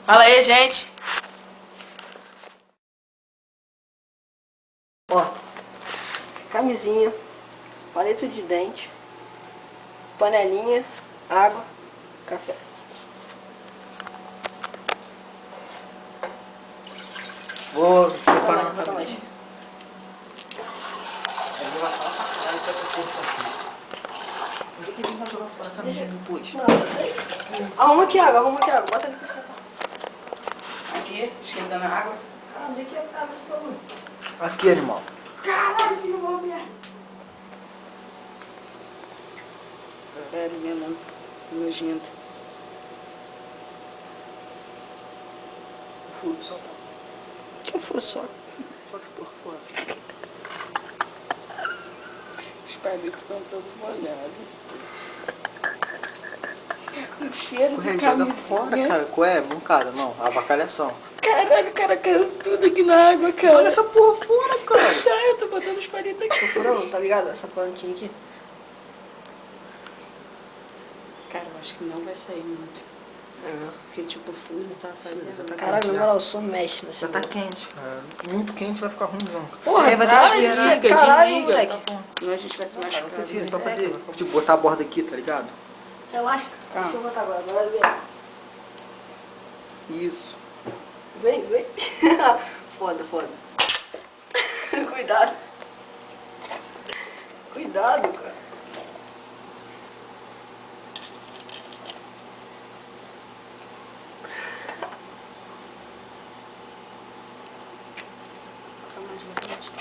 Fala aí, gente. Ó, camisinha, palito de dente, panelinha, água, café. Vou preparar uma Bota mais. camisinha. Eu vou lavar pra caralho com essa porra aqui. Onde é que a gente vai jogar fora a camisinha depois? Não, não sei. Arruma aqui água, bota ali pra esquentar. Aqui, esquentando a água. Ah, onde é que é água esse bagulho? Aqui, animal. Caralho, filho, vou merda. Velho mesmo, nojento. Furo só. Que furo só? Só que por fora. Os palitos estão todos molhados. Um cheiro de Joga fora, camisinha. cara. Qual é? Mancada, não. Avacalhação. Caralho, o cara caiu tudo aqui na água, cara. Olha essa porra fora, cara. Tá, eu tô botando os palitos aqui. Tô furando, tá ligado? Essa plantinha aqui. Cara, eu acho que não vai sair muito. Porque, tipo, o furo tá fazendo... Caralho, na moral, eu sou mexe nesse Já tá bagulho. quente, cara. Muito quente vai ficar ruimzão. Porra, Aí vai ter traz que isso esperar. aqui. Caralho, desliga. moleque. Tá bom. Senão a gente vai se Não machucar. precisa, só fazer. Tipo, botar a borda aqui, tá ligado? Relaxa. Tá. Deixa eu botar agora, vem. Isso. Vem. Foda. Cuidado. Cuidado, cara. Passa mais uma vez.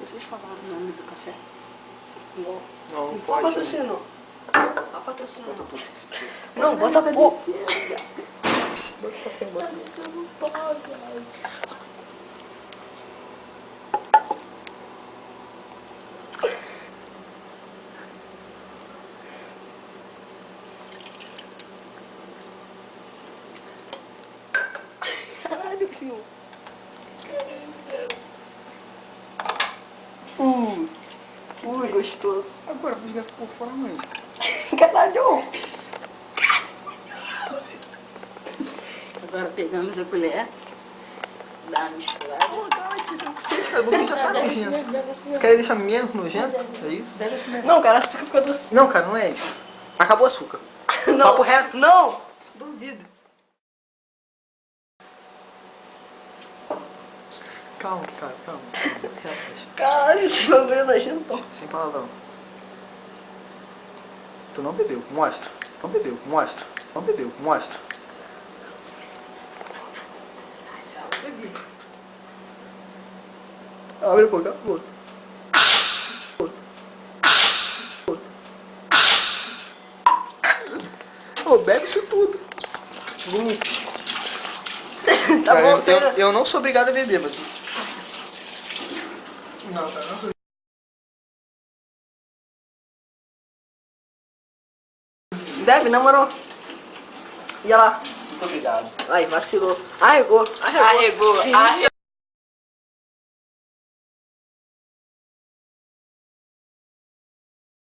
Vocês falaram o nome do café? Não. Não, Não pode. patrocínio. Não patrocínio não. Não, bota pouco. Caralho, filho. Ui, gostoso. Agora, vou jogar essa porra fora amanhã. Caralho. Agora pegamos a colher, dá uma misturada. Cara, vou deixar tá nojento. Você quer deixar menos nojento? É isso? Deve assim mesmo. Não, cara, açúcar fica doce. Não, cara, não é isso. Acabou o açúcar. Não, Papo reto. não. Duvido. Calma, cara, calma. Relaxa. Caralho, esse bagulho é nojento. Sem palavrão. Tu não bebeu, mostra. Não bebeu, mostra. Não bebeu, mostra. Bebi. Abre a boca, outro. Ô, bebe isso tudo. Tá Cara, bom, você... eu não sou obrigado a beber, mas... Não, cara, não sou. Bebe, na moral. E lá. Muito obrigado. Aí, vacilou. Arregou. Arregou.